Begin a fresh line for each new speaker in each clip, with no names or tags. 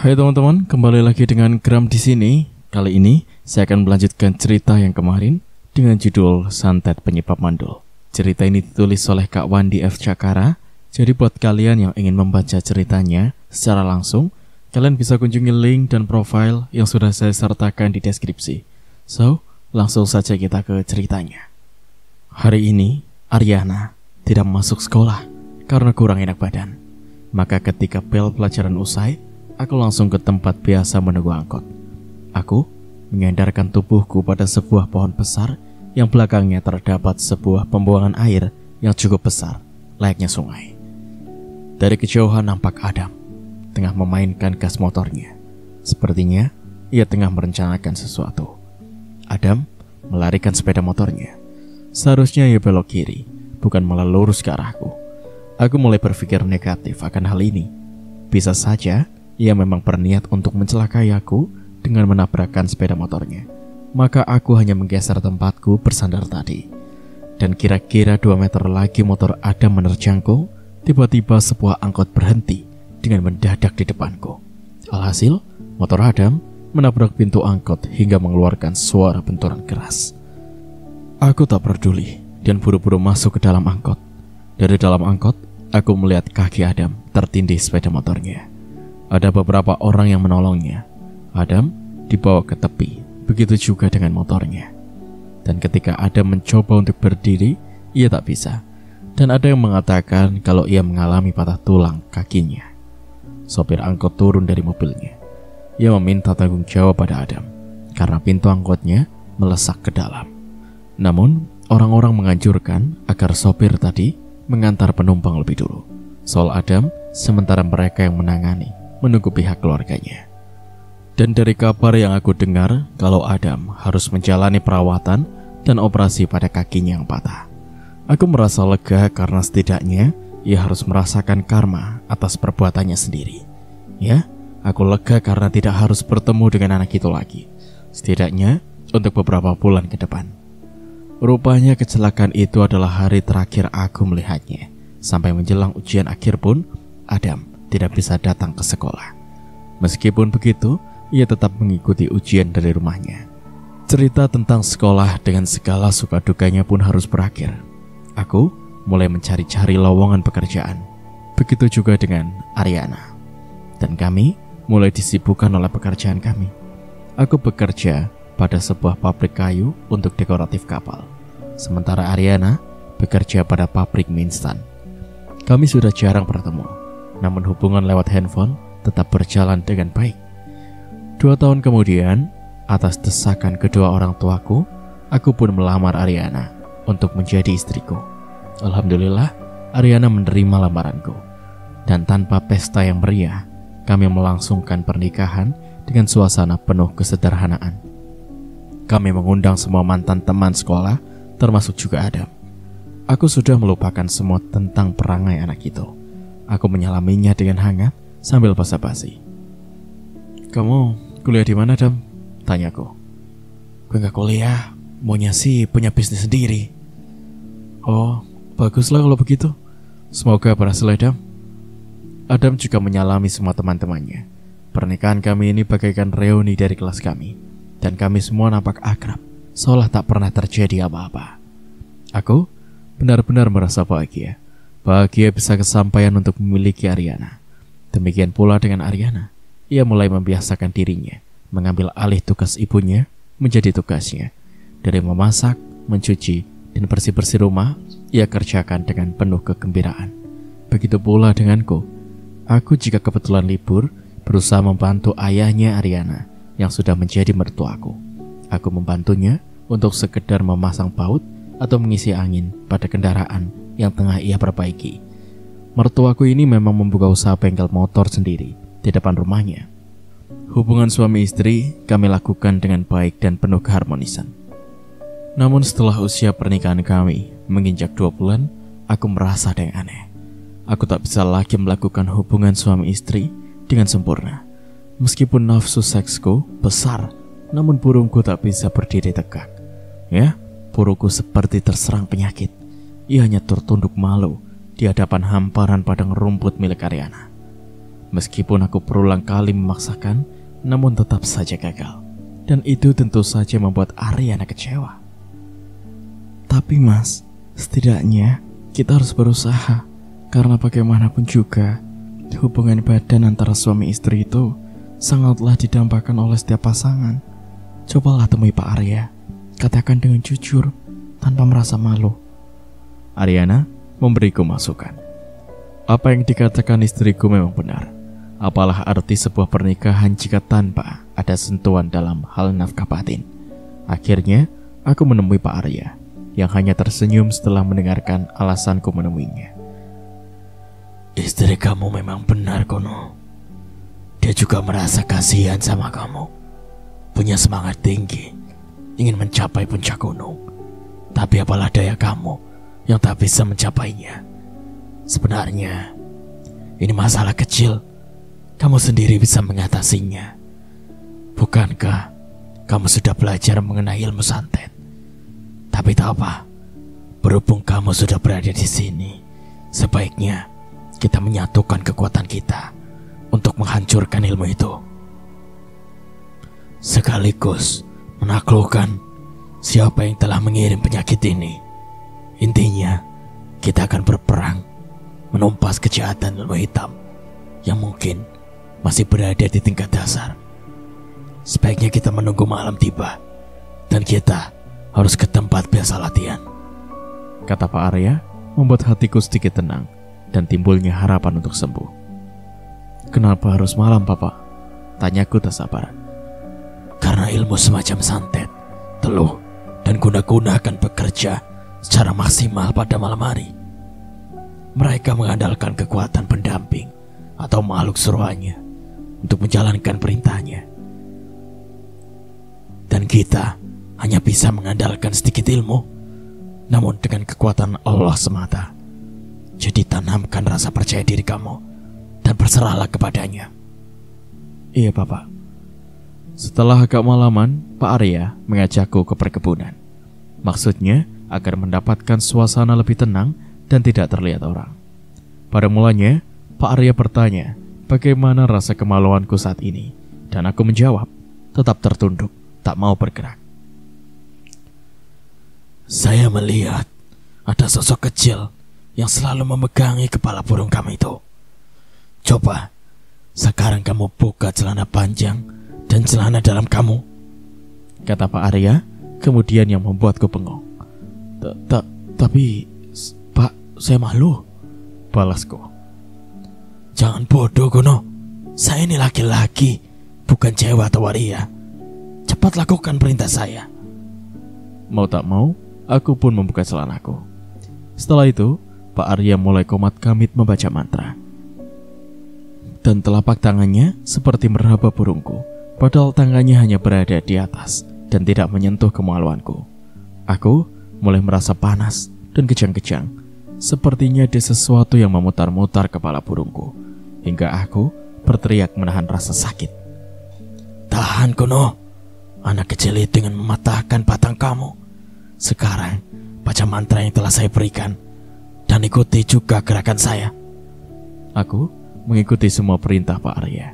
Hai teman-teman, kembali lagi dengan Gram di sini. Kali ini saya akan melanjutkan cerita yang kemarin dengan judul Santet Penyebab Mandul. Cerita ini ditulis oleh Kak Wandi F. Cakara. Jadi buat kalian yang ingin membaca ceritanya secara langsung, kalian bisa kunjungi link dan profil yang sudah saya sertakan di deskripsi. So, langsung saja kita ke ceritanya. Hari ini, Aryana tidak masuk sekolah karena kurang enak badan. Maka ketika bel pelajaran usai, aku langsung ke tempat biasa menunggu angkot. Aku menyandarkan tubuhku pada sebuah pohon besar yang belakangnya terdapat sebuah pembuangan air yang cukup besar, layaknya sungai. Dari kejauhan nampak Adam tengah memainkan gas motornya. Sepertinya ia tengah merencanakan sesuatu. Adam melarikan sepeda motornya. Seharusnya ia belok kiri, bukan malah lurus ke arahku. Aku mulai berpikir negatif akan hal ini. Bisa saja ia memang berniat untuk mencelakai aku dengan menabrakkan sepeda motornya. Maka aku hanya menggeser tempatku bersandar tadi. Dan kira-kira 2 meter lagi motor Adam menerjangku. Tiba-tiba sebuah angkot berhenti dengan mendadak di depanku. Alhasil, motor Adam menabrak pintu angkot hingga mengeluarkan suara benturan keras. Aku tak peduli dan buru-buru masuk ke dalam angkot. Dari dalam angkot, aku melihat kaki Adam tertindih sepeda motornya. Ada beberapa orang yang menolongnya. Adam dibawa ke tepi, begitu juga dengan motornya. Dan ketika Adam mencoba untuk berdiri, ia tak bisa. Dan ada yang mengatakan kalau ia mengalami patah tulang kakinya. Sopir angkot turun dari mobilnya. Ia meminta tanggung jawab pada Adam karena pintu angkotnya melesak ke dalam. Namun, orang-orang menganjurkan agar sopir tadi mengantar penumpang lebih dulu soal Adam, sementara mereka yang menangani menunggu pihak keluarganya. Dan dari kabar yang aku dengar, kalau Adam harus menjalani perawatan dan operasi pada kakinya yang patah. Aku merasa lega karena setidaknya ia harus merasakan karma atas perbuatannya sendiri. Ya, aku lega karena tidak harus bertemu dengan anak itu lagi, setidaknya untuk beberapa bulan ke depan. Rupanya kecelakaan itu adalah hari terakhir aku melihatnya. Sampai menjelang ujian akhir pun, Adam tidak bisa datang ke sekolah. Meskipun begitu, ia tetap mengikuti ujian dari rumahnya. Cerita tentang sekolah dengan segala suka dukanya pun harus berakhir. Aku mulai mencari-cari lowongan pekerjaan. Begitu juga dengan Aryana. Dan kami mulai disibukkan oleh pekerjaan kami. Aku bekerja pada sebuah pabrik kayu untuk dekoratif kapal. Sementara Aryana bekerja pada pabrik mie instan. Kami sudah jarang bertemu, namun hubungan lewat handphone tetap berjalan dengan baik. 2 tahun kemudian, atas desakan kedua orang tuaku, aku pun melamar Aryana untuk menjadi istriku. Alhamdulillah, Aryana menerima lamaranku. Dan tanpa pesta yang meriah, kami melangsungkan pernikahan dengan suasana penuh kesederhanaan. Kami mengundang semua mantan teman sekolah, termasuk juga Adam. Aku sudah melupakan semua tentang perangai anak itu. Aku menyalaminya dengan hangat sambil basa-basi. "Kamu kuliah di mana, Adam?" tanyaku. "Gue gak kuliah, maunya sih punya bisnis sendiri." "Oh, baguslah kalau begitu. Semoga berhasil, Adam." Adam juga menyalami semua teman-temannya. Pernikahan kami ini bagaikan reuni dari kelas kami. Dan kami semua nampak akrab, seolah tak pernah terjadi apa-apa. Aku benar-benar merasa bahagia. Bahagia bisa kesampaian untuk memiliki Aryana. Demikian pula dengan Aryana. Ia mulai membiasakan dirinya mengambil alih tugas ibunya menjadi tugasnya. Dari memasak, mencuci, dan bersih-bersih rumah, ia kerjakan dengan penuh kegembiraan. Begitu pula denganku. Aku jika kebetulan libur, berusaha membantu ayahnya Aryana yang sudah menjadi mertuaku. Aku membantunya untuk sekedar memasang baut atau mengisi angin pada kendaraan yang tengah ia perbaiki. Mertuaku ini memang membuka usaha bengkel motor sendiri di depan rumahnya. Hubungan suami istri kami lakukan dengan baik dan penuh keharmonisan. Namun setelah usia pernikahan kami menginjak 2 bulan, aku merasa ada yang aneh. Aku tak bisa lagi melakukan hubungan suami istri dengan sempurna. Meskipun nafsu seksku besar, namun burungku tak bisa berdiri tegak. Ya, burungku seperti terserang penyakit. Ia hanya tertunduk malu di hadapan hamparan padang rumput milik Aryana. Meskipun aku berulang kali memaksakan, namun tetap saja gagal. Dan itu tentu saja membuat Aryana kecewa. Tapi Mas, setidaknya kita harus berusaha. Karena bagaimanapun juga, hubungan badan antara suami istri itu sangatlah didambakan oleh setiap pasangan. Cobalah temui Pak Arya. Katakan dengan jujur, tanpa merasa malu. Aryana memberiku masukan. Apa yang dikatakan istriku memang benar. Apalah arti sebuah pernikahan jika tanpa ada sentuhan dalam hal nafkah batin. Akhirnya, aku menemui Pak Arya, yang hanya tersenyum setelah mendengarkan alasanku menemuinya. Istri kamu memang benar, Kono. Dia juga merasa kasihan sama kamu. Punya semangat tinggi, ingin mencapai puncak gunung. Tapi apalah daya kamu yang tak bisa mencapainya. Sebenarnya, ini masalah kecil. Kamu sendiri bisa mengatasinya. Bukankah kamu sudah belajar mengenai ilmu santet? Tapi tak apa, berhubung kamu sudah berada di sini, sebaiknya kita menyatukan kekuatan kita untuk menghancurkan ilmu itu. Sekaligus menaklukkan siapa yang telah mengirim penyakit ini. Intinya, kita akan berperang menumpas kejahatan ilmu hitam yang mungkin masih berada di tingkat dasar. Sebaiknya kita menunggu malam tiba dan kita harus ke tempat biasa latihan, kata Pak Arya, membuat hatiku sedikit tenang dan timbulnya harapan untuk sembuh. Kenapa harus malam, Papa? Tanyaku tak sabar. Karena ilmu semacam santet, teluh, dan guna-guna akan bekerja secara maksimal pada malam hari. Mereka mengandalkan kekuatan pendamping atau makhluk suruhannya untuk menjalankan perintahnya. Dan kita hanya bisa mengandalkan sedikit ilmu, namun dengan kekuatan Allah semata. Jadi tanamkan rasa percaya diri kamu dan berserahlah kepadanya. Iya, Bapak. Setelah agak malaman, Pak Arya mengajakku ke perkebunan. Maksudnya agar mendapatkan suasana lebih tenang dan tidak terlihat orang. Pada mulanya, Pak Arya bertanya bagaimana rasa kemaluanku saat ini, dan aku menjawab, tetap tertunduk, tak mau bergerak. Saya melihat ada sosok kecil yang selalu memegangi kepala burung kami itu. Coba, sekarang kamu buka celana panjang dan celana dalam kamu, kata Pak Arya, kemudian yang membuatku bengong. Tapi, Pak, saya malu, balasku. Jangan bodoh, Gono. Saya ini laki-laki, bukan cewek atau waria. Cepat lakukan perintah saya. Mau tak mau, aku pun membuka celanaku. Setelah itu, Pak Arya mulai komat kamit membaca mantra. Dan telapak tangannya seperti meraba burungku, padahal tangannya hanya berada di atas dan tidak menyentuh kemaluanku. Aku mulai merasa panas dan kejang-kejang. Sepertinya ada sesuatu yang memutar-mutar kepala burungku, hingga aku berteriak menahan rasa sakit. Tahan, Kono. Anak kecil itu ingin mematahkan batang kamu. Sekarang, baca mantra yang telah saya berikan dan ikuti juga gerakan saya. Aku mengikuti semua perintah Pak Arya.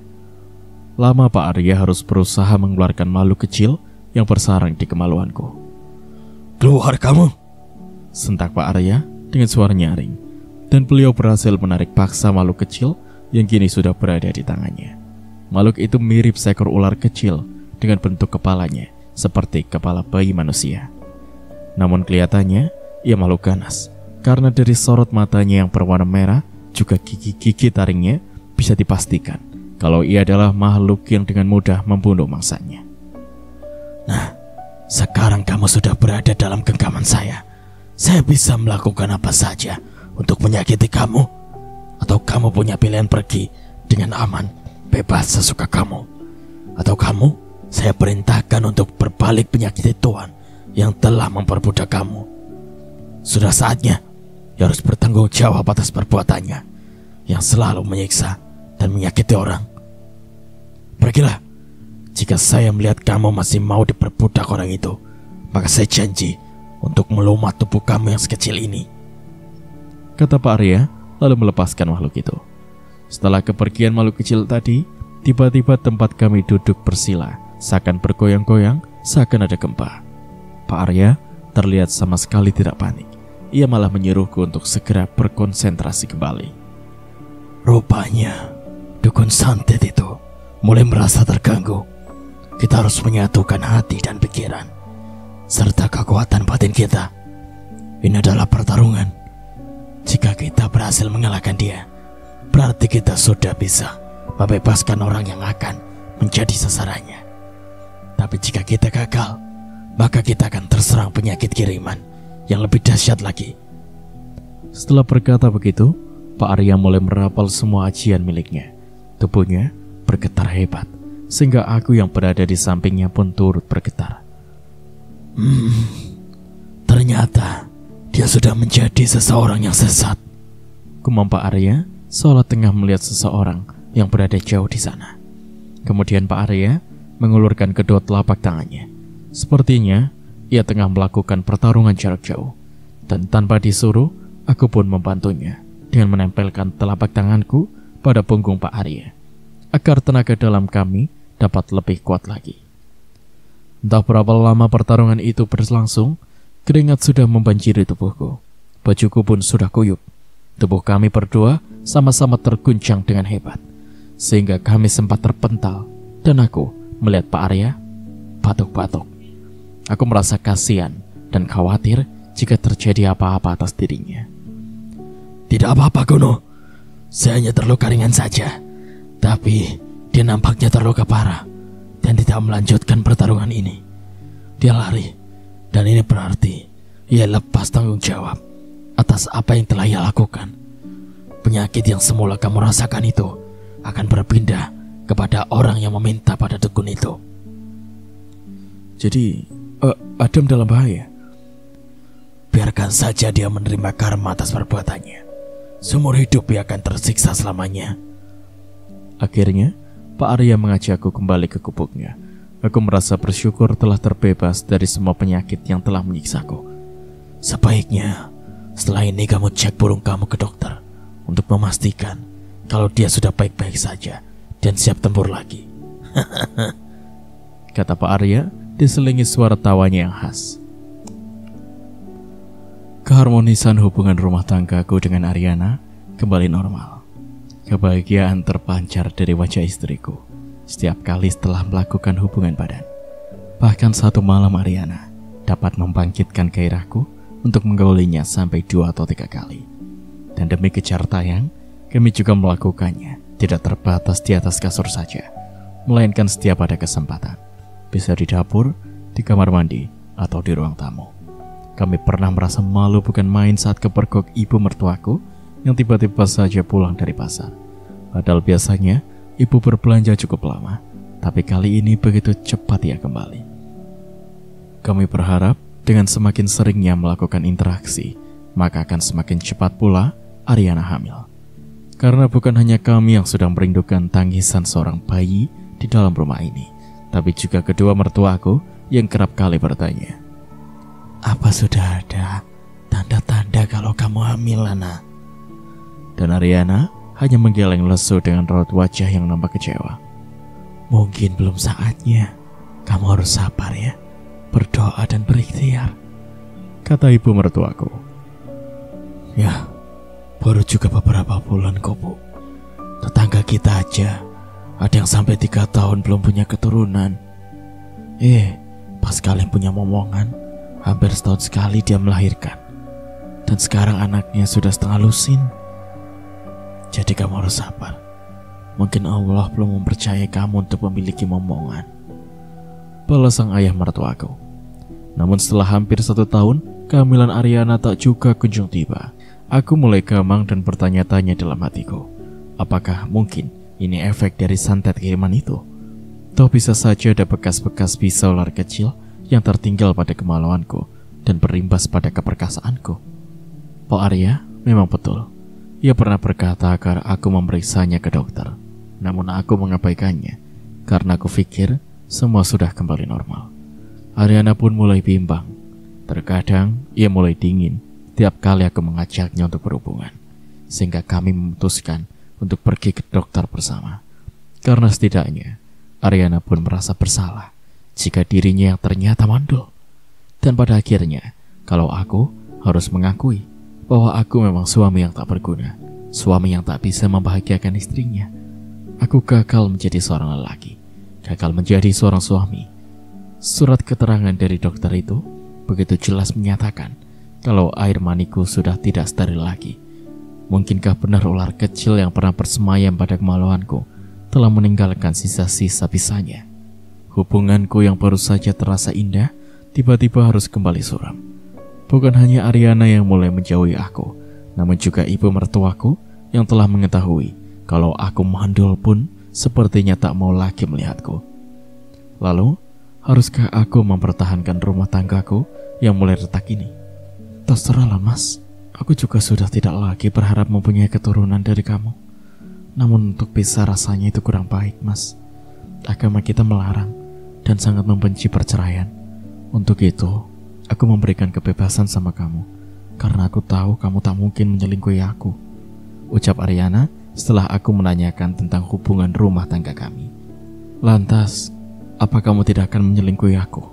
Lama Pak Arya harus berusaha mengeluarkan makhluk kecil yang bersarang di kemaluanku. Keluar kamu, sentak Pak Arya dengan suara nyaring, dan beliau berhasil menarik paksa makhluk kecil yang kini sudah berada di tangannya. Makhluk itu mirip seekor ular kecil dengan bentuk kepalanya seperti kepala bayi manusia. Namun kelihatannya ia makhluk ganas, karena dari sorot matanya yang berwarna merah juga gigi-gigi taringnya bisa dipastikan kalau ia adalah makhluk yang dengan mudah membunuh mangsanya. Nah, sekarang kamu sudah berada dalam genggaman saya. Saya bisa melakukan apa saja untuk menyakiti kamu, atau kamu punya pilihan pergi dengan aman, bebas sesuka kamu, atau kamu saya perintahkan untuk berbalik penyakiti Tuhan yang telah memperbudak kamu. Sudah saatnya ia harus bertanggung jawab atas perbuatannya yang selalu menyiksa dan menyakiti orang. Pergilah. Jika saya melihat kamu masih mau diperbudak orang itu, maka saya janji untuk melumat tubuh kamu yang sekecil ini, kata Pak Arya lalu melepaskan makhluk itu. Setelah kepergian makhluk kecil tadi, tiba-tiba tempat kami duduk bersila, seakan bergoyang-goyang, seakan ada gempa. Pak Arya terlihat sama sekali tidak panik. Ia malah menyuruhku untuk segera berkonsentrasi kembali.
Rupanya, dukun santet itu mulai merasa terganggu. Kita harus menyatukan hati dan pikiran, serta kekuatan batin kita. Ini adalah pertarungan. Jika kita berhasil mengalahkan dia, berarti kita sudah bisa membebaskan orang yang akan menjadi sasarannya. Tapi jika kita gagal, maka kita akan terserang penyakit kiriman yang lebih dahsyat lagi.
Setelah berkata begitu, Pak Arya mulai merapal semua ajian miliknya. Tubuhnya bergetar hebat, sehingga aku yang berada di sampingnya pun turut bergetar.
Ternyata dia sudah menjadi seseorang yang sesat,
Gumam Pak Arya seolah tengah melihat seseorang yang berada jauh di sana. Kemudian Pak Arya mengulurkan kedua telapak tangannya. Sepertinya ia tengah melakukan pertarungan jarak jauh. Dan tanpa disuruh, aku pun membantunya dengan menempelkan telapak tanganku pada punggung Pak Arya, agar tenaga dalam kami dapat lebih kuat lagi. Entah berapa lama pertarungan itu berlangsung, keringat sudah membanjiri tubuhku. Bajuku pun sudah kuyup. Tubuh kami berdua sama-sama terguncang dengan hebat, sehingga kami sempat terpental, dan aku melihat Pak Arya batuk-batuk. Aku merasa kasihan dan khawatir jika terjadi apa-apa atas dirinya.
Tidak apa-apa, Gono. Saya hanya terluka ringan saja. Tapi dia nampaknya terluka parah dan tidak melanjutkan pertarungan ini. Dia lari, dan ini berarti ia lepas tanggung jawab atas apa yang telah ia lakukan. Penyakit yang semula kamu rasakan itu akan berpindah kepada orang yang meminta pada dukun itu.
Jadi, Adam dalam bahaya?
Biarkan saja dia menerima karma atas perbuatannya. Seumur hidup ia akan tersiksa selamanya.
Akhirnya, Pak Arya mengajakku kembali ke gubuknya. Aku merasa bersyukur telah terbebas dari semua penyakit yang telah menyiksaku.
Sebaiknya, setelah ini kamu cek burung kamu ke dokter untuk memastikan kalau dia sudah baik-baik saja dan siap tempur lagi.
Kata Pak Arya diselingi suara tawanya yang khas. Keharmonisan hubungan rumah tanggaku dengan Ariana kembali normal. Kebahagiaan terpancar dari wajah istriku setiap kali setelah melakukan hubungan badan. Bahkan satu malam Ariana dapat membangkitkan gairahku untuk menggaulinya sampai 2 atau 3 kali. Dan demi kejar tayang, kami juga melakukannya tidak terbatas di atas kasur saja, melainkan setiap ada kesempatan. Bisa di dapur, di kamar mandi, atau di ruang tamu. Kami pernah merasa malu bukan main saat kepergok ibu mertuaku yang tiba-tiba saja pulang dari pasar. Padahal biasanya ibu berbelanja cukup lama, tapi kali ini begitu cepat ia kembali. Kami berharap dengan semakin seringnya melakukan interaksi, maka akan semakin cepat pula Ariana hamil. Karena bukan hanya kami yang sedang merindukan tangisan seorang bayi di dalam rumah ini, tapi juga kedua mertuaku yang kerap kali bertanya,
"Apa sudah ada tanda-tanda kalau kamu hamil, Lana?"
Dan Ariana hanya menggeleng lesu dengan raut wajah yang nampak kecewa.
"Mungkin belum saatnya. Kamu harus sabar ya, berdoa dan berikhtiar,"
kata ibu mertuaku.
"Ya, baru juga beberapa bulan kok, Bu. Tetangga kita aja ada yang sampai 3 tahun belum punya keturunan. Pas kalian punya momongan, hampir setahun sekali dia melahirkan. Dan sekarang anaknya sudah setengah lusin. Jadi kamu harus sabar. Mungkin Allah belum mempercayai kamu untuk memiliki momongan,"
balas sang ayah mertuaku. Namun setelah hampir 1 tahun, kehamilan Ariana tak juga kunjung tiba. Aku mulai gamang dan bertanya-tanya dalam hatiku, apakah mungkin ini efek dari santet kiriman itu? Toh bisa saja ada bekas-bekas pisau ular kecil yang tertinggal pada kemaluanku dan berimbas pada keperkasaanku. Pak Arya memang betul. Ia pernah berkata agar aku memeriksanya ke dokter. Namun aku mengabaikannya karena aku pikir semua sudah kembali normal. Ariana pun mulai bimbang. Terkadang ia mulai dingin tiap kali aku mengajaknya untuk berhubungan, sehingga kami memutuskan untuk pergi ke dokter bersama. Karena setidaknya Ariana pun merasa bersalah jika dirinya yang ternyata mandul. Dan pada akhirnya, kalau aku harus mengakui bahwa aku memang suami yang tak berguna, suami yang tak bisa membahagiakan istrinya. Aku gagal menjadi seorang lelaki, gagal menjadi seorang suami. Surat keterangan dari dokter itu begitu jelas menyatakan kalau air maniku sudah tidak steril lagi. Mungkinkah benar ular kecil yang pernah bersemayam pada kemaluanku telah meninggalkan sisa-sisa bisanya? Hubunganku yang baru saja terasa indah tiba-tiba harus kembali suram. Bukan hanya Ariana yang mulai menjauhi aku, namun juga ibu mertuaku yang telah mengetahui kalau aku mandul pun sepertinya tak mau lagi melihatku. Lalu, haruskah aku mempertahankan rumah tanggaku yang mulai retak ini? Terserahlah mas, aku juga sudah tidak lagi berharap mempunyai keturunan dari kamu. Namun untuk bisa rasanya itu kurang baik mas. Agama kita melarang dan sangat membenci perceraian. Untuk itu, aku memberikan kebebasan sama kamu, karena aku tahu kamu tak mungkin menyelingkuhi aku, ucap Ariana setelah aku menanyakan tentang hubungan rumah tangga kami. Lantas, apa kamu tidak akan menyelingkuhi aku,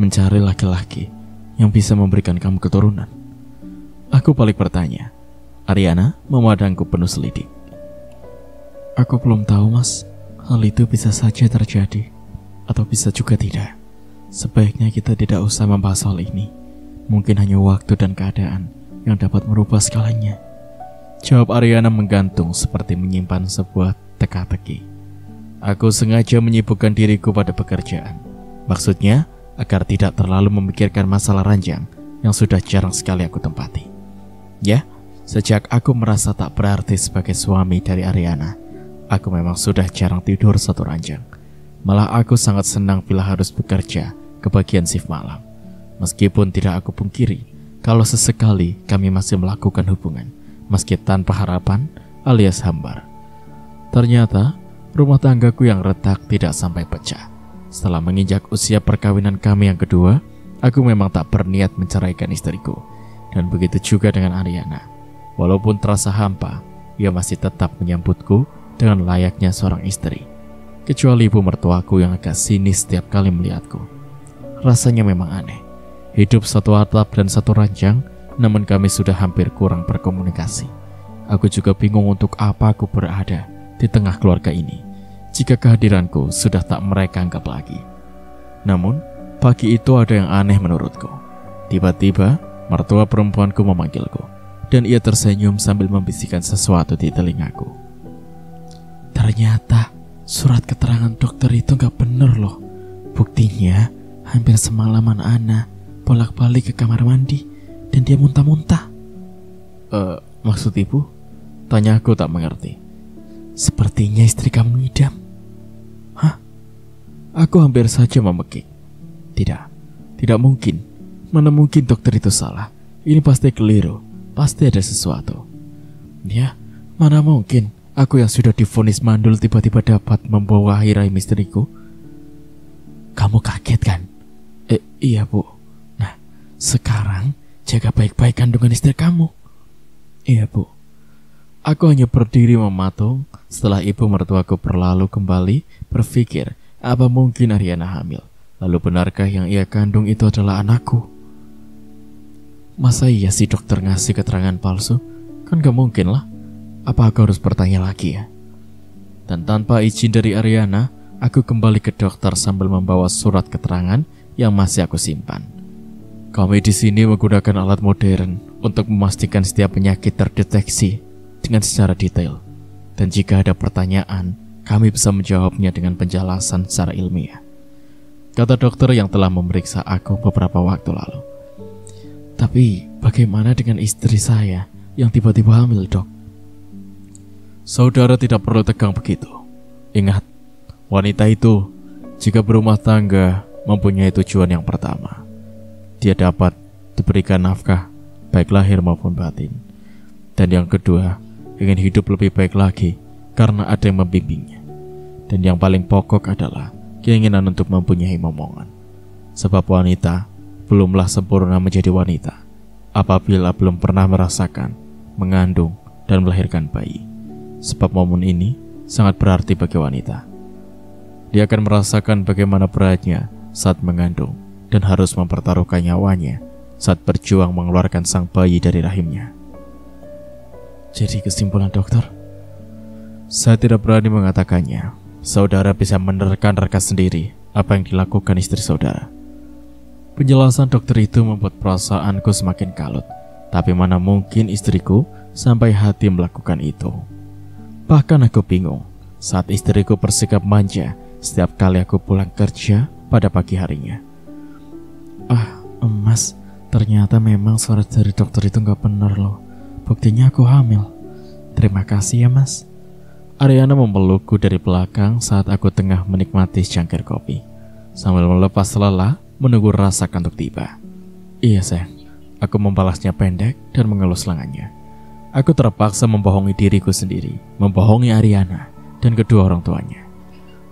mencari laki-laki yang bisa memberikan kamu keturunan? Aku balik bertanya. Ariana memandangku penuh selidik. Aku belum tahu mas, hal itu bisa saja terjadi, atau bisa juga tidak. Sebaiknya kita tidak usah membahas hal ini. Mungkin hanya waktu dan keadaan yang dapat merubah segalanya, jawab Ariana menggantung seperti menyimpan sebuah teka-teki. Aku sengaja menyibukkan diriku pada pekerjaan. Maksudnya, agar tidak terlalu memikirkan masalah ranjang yang sudah jarang sekali aku tempati. Ya, sejak aku merasa tak berarti sebagai suami dari Ariana, aku memang sudah jarang tidur satu ranjang. Malah aku sangat senang bila harus bekerja ke bagian shift malam. Meskipun tidak aku pungkiri kalau sesekali kami masih melakukan hubungan, meski tanpa harapan alias hambar. Ternyata rumah tanggaku yang retak tidak sampai pecah. Setelah menginjak usia perkawinan kami yang kedua, aku memang tak berniat menceraikan istriku. Dan begitu juga dengan Ariana. Walaupun terasa hampa, ia masih tetap menyambutku dengan layaknya seorang istri. Kecuali ibu mertuaku yang agak sinis setiap kali melihatku. Rasanya memang aneh. Hidup satu atap dan satu ranjang, namun kami sudah hampir kurang berkomunikasi. Aku juga bingung untuk apa aku berada di tengah keluarga ini jika kehadiranku sudah tak mereka anggap lagi. Namun, pagi itu ada yang aneh menurutku. Tiba-tiba, mertua perempuanku memanggilku, dan ia tersenyum sambil membisikkan sesuatu di telingaku. Ternyata, surat keterangan dokter itu gak bener loh. Buktinya, hampir semalaman Ana bolak-balik ke kamar mandi, dan dia muntah-muntah. Maksud ibu? Tanya aku tak mengerti. Sepertinya istri kamu ngidam. Hah? Aku hampir saja memekik. Tidak mungkin. Mana mungkin dokter itu salah. Ini pasti keliru. Pasti ada sesuatu. Ya, mana mungkin aku yang sudah divonis mandul tiba-tiba dapat membawahi rahim istriku. Kamu kaget kan? Iya bu. Nah, sekarang jaga baik-baik kandungan istri kamu. Iya bu. Aku hanya berdiri mematung setelah ibu mertuaku berlalu kembali berpikir apa mungkin Ariana hamil. Lalu benarkah yang ia kandung itu adalah anakku? Masa iya sih dokter ngasih keterangan palsu? Kan gak mungkin lah. Apa aku harus bertanya lagi ya? Dan tanpa izin dari Ariana, aku kembali ke dokter sambil membawa surat keterangan yang masih aku simpan. Kami di sini menggunakan alat modern untuk memastikan setiap penyakit terdeteksi dengan secara detail. Dan jika ada pertanyaan, kami bisa menjawabnya dengan penjelasan secara ilmiah, kata dokter yang telah memeriksa aku beberapa waktu lalu. Tapi bagaimana dengan istri saya yang tiba-tiba hamil, dok? Saudara tidak perlu tegang begitu. Ingat, wanita itu jika berumah tangga mempunyai tujuan yang pertama. Dia dapat diberikan nafkah, baik lahir maupun batin. Dan yang kedua, ingin hidup lebih baik lagi karena ada yang membimbingnya. Dan yang paling pokok adalah keinginan untuk mempunyai momongan. Sebab wanita belumlah sempurna menjadi wanita apabila belum pernah merasakan, mengandung, dan melahirkan bayi. sebab momen ini sangat berarti bagi wanita. Dia akan merasakan bagaimana beratnya saat mengandung dan harus mempertaruhkan nyawanya saat berjuang mengeluarkan sang bayi dari rahimnya. Jadi kesimpulan dokter? Saya tidak berani mengatakannya. Saudara bisa menerka-nerka sendiri apa yang dilakukan istri saudara. Penjelasan dokter itu membuat perasaanku semakin kalut. Tapi mana mungkin istriku sampai hati melakukan itu. Bahkan aku bingung saat istriku bersikap manja setiap kali aku pulang kerja pada pagi harinya. Mas, ternyata memang suara dari dokter itu gak benar loh. Buktinya aku hamil. Terima kasih ya mas. Ariana memelukku dari belakang saat aku tengah menikmati secangkir kopi, sambil melepas lelah menunggu rasa kantuk tiba. Iya sayang, aku membalasnya pendek dan mengelus lengannya. Aku terpaksa membohongi diriku sendiri, membohongi Ariana dan kedua orang tuanya.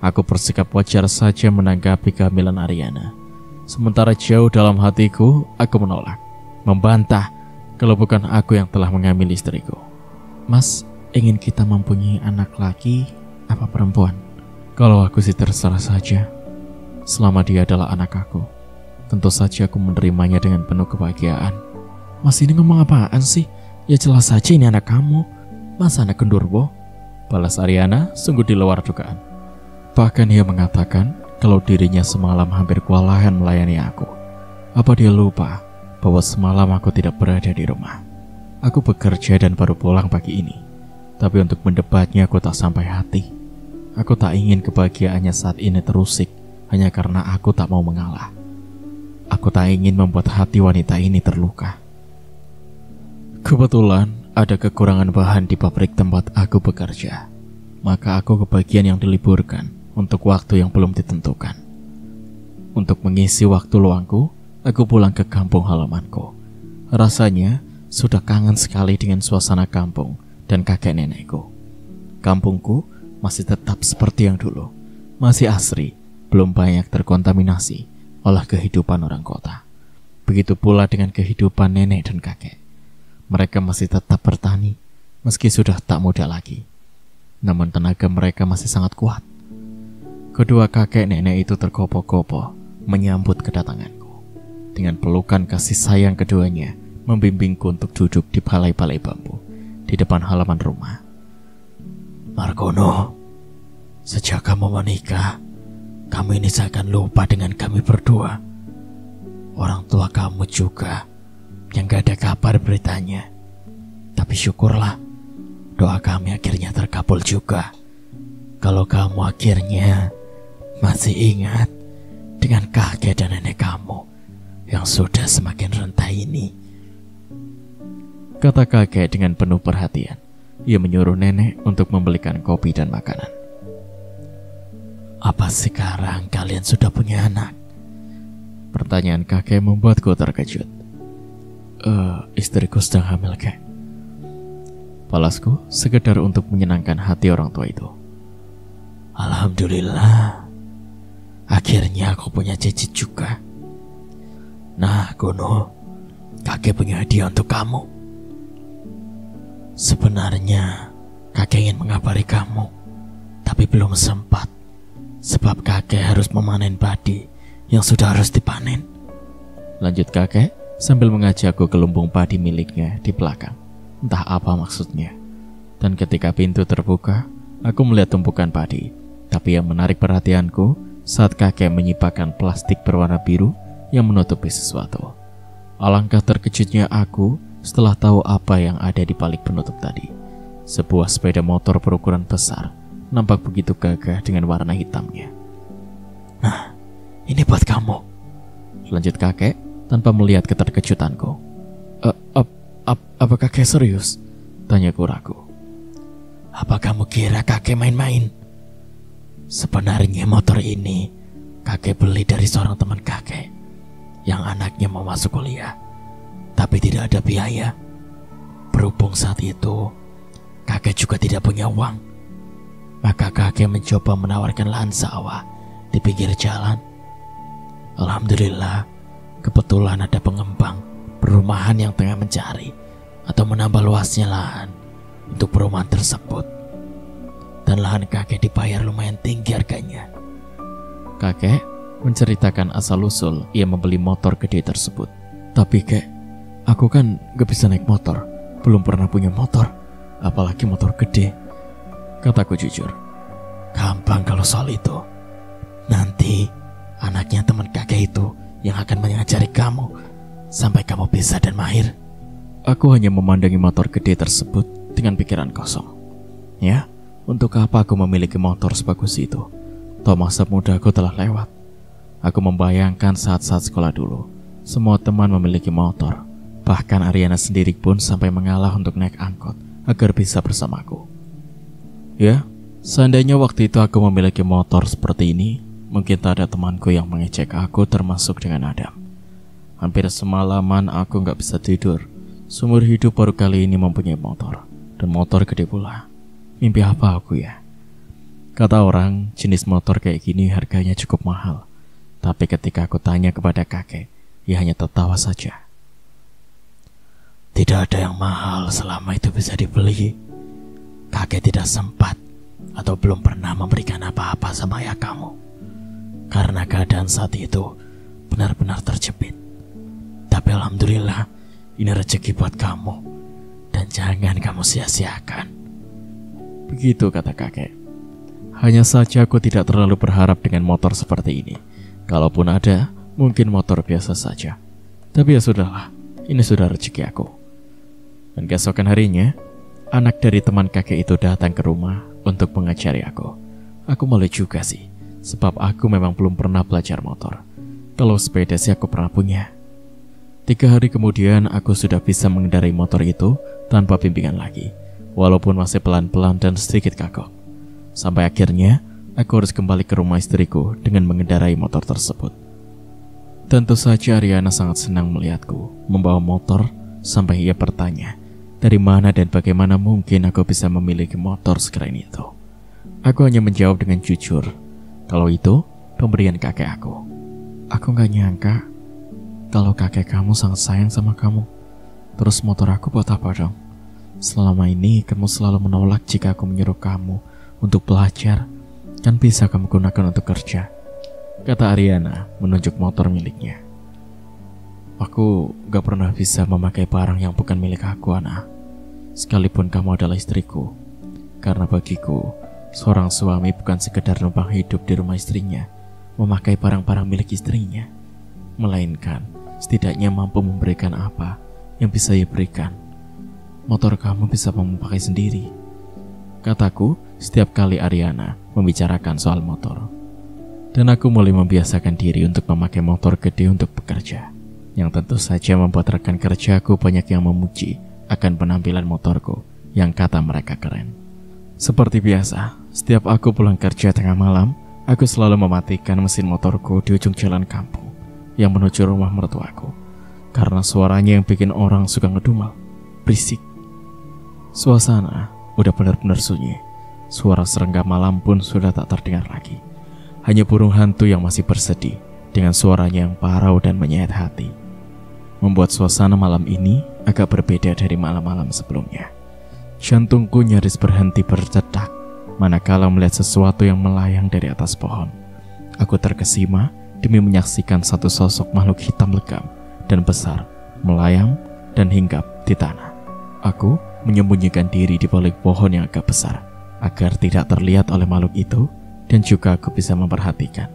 Aku bersikap wajar saja menanggapi kehamilan Ariana. Sementara jauh dalam hatiku, aku menolak, membantah kalau bukan aku yang telah mengambil istriku. Mas, ingin kita mempunyai anak laki apa perempuan? Kalau aku sih terserah saja. Selama dia adalah anak aku, tentu saja aku menerimanya dengan penuh kebahagiaan. Mas ini ngomong apaan sih? Ya jelas saja ini anak kamu. Masa anak gendurwo? Balas Ariana sungguh di luar dugaan. Bahkan ia mengatakan kalau dirinya semalam hampir kewalahan melayani aku. Apa dia lupa bahwa semalam aku tidak berada di rumah? Aku bekerja dan baru pulang pagi ini. Tapi untuk mendebatnya aku tak sampai hati. Aku tak ingin kebahagiaannya saat ini terusik hanya karena aku tak mau mengalah. Aku tak ingin membuat hati wanita ini terluka. Kebetulan ada kekurangan bahan di pabrik tempat aku bekerja. Maka aku ke bagian yang diliburkan untuk waktu yang belum ditentukan. Untuk mengisi waktu luangku, aku pulang ke kampung halamanku. Rasanya sudah kangen sekali dengan suasana kampung dan kakek nenekku. Kampungku masih tetap seperti yang dulu, masih asri, belum banyak terkontaminasi oleh kehidupan orang kota. Begitu pula dengan kehidupan nenek dan kakek. Mereka masih tetap bertani, meski sudah tak muda lagi. Namun tenaga mereka masih sangat kuat. Kedua kakek nenek itu terkopoh-kopoh menyambut kedatanganku. Dengan pelukan kasih sayang keduanya membimbingku untuk duduk di balai-balai bambu di depan halaman rumah.
Margono, sejak kamu menikah, kamu ini seakan lupa dengan kami berdua. Orang tua kamu juga yang gak ada kabar beritanya. Tapi syukurlah, doa kami akhirnya terkabul juga. Kalau kamu akhirnya masih ingat dengan kakek dan nenek kamu yang sudah semakin renta ini,
kata kakek dengan penuh perhatian. Ia menyuruh nenek untuk membelikan kopi dan makanan.
Apa sekarang kalian sudah punya anak?
Pertanyaan kakek membuatku terkejut. Istriku sedang hamil, kek. Balasku sekedar untuk menyenangkan hati orang tua itu.
Alhamdulillah, akhirnya aku punya cicit juga. Nah, Gono, kakek punya hadiah untuk kamu. Sebenarnya kakek ingin mengabari kamu, tapi belum sempat, sebab kakek harus memanen padi yang sudah harus dipanen.
Lanjut kakek sambil mengajakku ke lumbung padi miliknya di belakang. Entah apa maksudnya. Dan ketika pintu terbuka, aku melihat tumpukan padi. Tapi yang menarik perhatianku saat kakek menyipakkan plastik berwarna biru yang menutupi sesuatu. Alangkah terkejutnya aku setelah tahu apa yang ada di balik penutup tadi. Sebuah sepeda motor berukuran besar, nampak begitu gagah dengan warna hitamnya.
Nah, ini buat kamu,
lanjut kakek tanpa melihat keterkejutanku. Apa kakek serius? Tanyaku ragu.
Apa kamu kira kakek main-main? Sebenarnya motor ini kakek beli dari seorang teman kakek yang anaknya mau masuk kuliah, tapi tidak ada biaya. Berhubung saat itu kakek juga tidak punya uang, maka kakek mencoba menawarkan lahan sawah di pinggir jalan. Alhamdulillah, kebetulan ada pengembang perumahan yang tengah mencari atau menambah luasnya lahan untuk perumahan tersebut. dan lahan kakek dibayar lumayan tinggi harganya.
Kakek menceritakan asal-usul ia membeli motor gede tersebut. Tapi kek, aku kan gak bisa naik motor, belum pernah punya motor, apalagi motor gede, kataku jujur.
Gampang kalau soal itu. Nanti anaknya teman kakek itu yang akan mengajari kamu sampai kamu bisa dan mahir.
Aku hanya memandangi motor gede tersebut dengan pikiran kosong. Ya, untuk apa aku memiliki motor sebagus itu? Toh masa mudaku telah lewat. Aku membayangkan saat-saat sekolah dulu, semua teman memiliki motor. Bahkan Ariana sendiri pun sampai mengalah untuk naik angkot agar bisa bersamaku. Ya, seandainya waktu itu aku memiliki motor seperti ini, mungkin tak ada temanku yang mengejek aku termasuk dengan Adam. Hampir semalaman aku gak bisa tidur. Seumur hidup baru kali ini mempunyai motor, dan motor gede pula. Mimpi apa aku ya? Kata orang, jenis motor kayak gini harganya cukup mahal. Tapi ketika aku tanya kepada kakek, ia hanya tertawa saja.
Tidak ada yang mahal selama itu bisa dibeli. Kakek tidak sempat atau belum pernah memberikan apa-apa sama ayah kamu, karena keadaan saat itu benar-benar terjepit. Tapi alhamdulillah, ini rezeki buat kamu, dan jangan kamu sia-siakan.
Begitu kata kakek. Hanya saja aku tidak terlalu berharap dengan motor seperti ini. Kalaupun ada, mungkin motor biasa saja. Tapi ya sudahlah, ini sudah rezeki aku. Dan keesokan harinya, anak dari teman kakek itu datang ke rumah untuk mengajari aku. Aku malu juga sih, sebab aku memang belum pernah belajar motor. Kalau sepeda sih aku pernah punya. 3 hari kemudian aku sudah bisa mengendarai motor itu tanpa bimbingan lagi, walaupun masih pelan-pelan dan sedikit kagok. Sampai akhirnya aku harus kembali ke rumah istriku dengan mengendarai motor tersebut. Tentu saja Ariana sangat senang melihatku membawa motor sampai ia bertanya, dari mana dan bagaimana mungkin aku bisa memiliki motor sekeren itu. Aku hanya menjawab dengan jujur, kalau itu pemberian kakek aku. Aku gak nyangka kalau kakek kamu sangat sayang sama kamu. Terus motor aku buat apa dong? Selama ini kamu selalu menolak jika aku menyuruh kamu untuk belajar, kan bisa kamu gunakan untuk kerja, kata Ariana menunjuk motor miliknya. Aku gak pernah bisa memakai barang yang bukan milik aku, Ana. Sekalipun kamu adalah istriku. Karena bagiku, seorang suami bukan sekedar numpang hidup di rumah istrinya, memakai barang-barang milik istrinya, melainkan setidaknya mampu memberikan apa yang bisa ia berikan. Motor kamu bisa memakai sendiri, kataku setiap kali Ariana membicarakan soal motor. Dan aku mulai membiasakan diri untuk memakai motor gede untuk bekerja, yang tentu saja membuat rekan kerjaku banyak yang memuji akan penampilan motorku yang kata mereka keren. Seperti biasa, setiap aku pulang kerja tengah malam, aku selalu mematikan mesin motorku di ujung jalan kampung yang menuju rumah mertuaku, karena suaranya yang bikin orang suka ngedumel, berisik. Suasana udah benar-benar sunyi. Suara serangga malam pun sudah tak terdengar lagi. Hanya burung hantu yang masih bersedih dengan suaranya yang parau dan menyayat hati, membuat suasana malam ini agak berbeda dari malam-malam sebelumnya. Jantungku nyaris berhenti berdetak manakala melihat sesuatu yang melayang dari atas pohon. Aku terkesima demi menyaksikan satu sosok makhluk hitam legam dan besar melayang dan hinggap di tanah. Aku menyembunyikan diri di balik pohon yang agak besar agar tidak terlihat oleh makhluk itu, dan juga aku bisa memperhatikan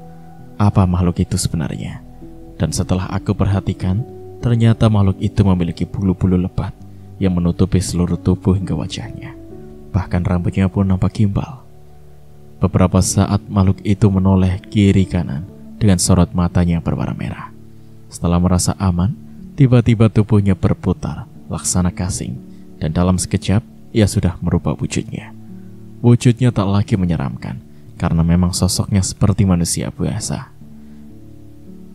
apa makhluk itu sebenarnya. Dan setelah aku perhatikan, ternyata makhluk itu memiliki bulu-bulu lebat yang menutupi seluruh tubuh hingga wajahnya. Bahkan rambutnya pun nampak gimbal. Beberapa saat makhluk itu menoleh kiri kanan dengan sorot matanya yang berwarna merah. Setelah merasa aman, tiba-tiba tubuhnya berputar laksana gasing, dan dalam sekejap ia sudah merubah wujudnya. Wujudnya tak lagi menyeramkan, karena memang sosoknya seperti manusia biasa.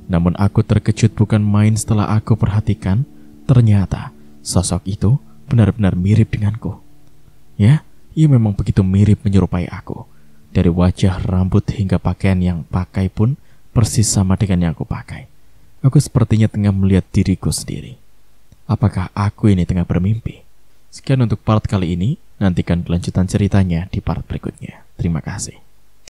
Namun aku terkejut bukan main setelah aku perhatikan, ternyata sosok itu benar-benar mirip denganku. Ya, ia memang begitu mirip menyerupai aku. Dari wajah, rambut, hingga pakaian yang pakai pun persis sama dengan yang aku pakai. Aku sepertinya tengah melihat diriku sendiri. Apakah aku ini tengah bermimpi? Sekian untuk part kali ini. Nantikan kelanjutan ceritanya di part berikutnya. Terima kasih.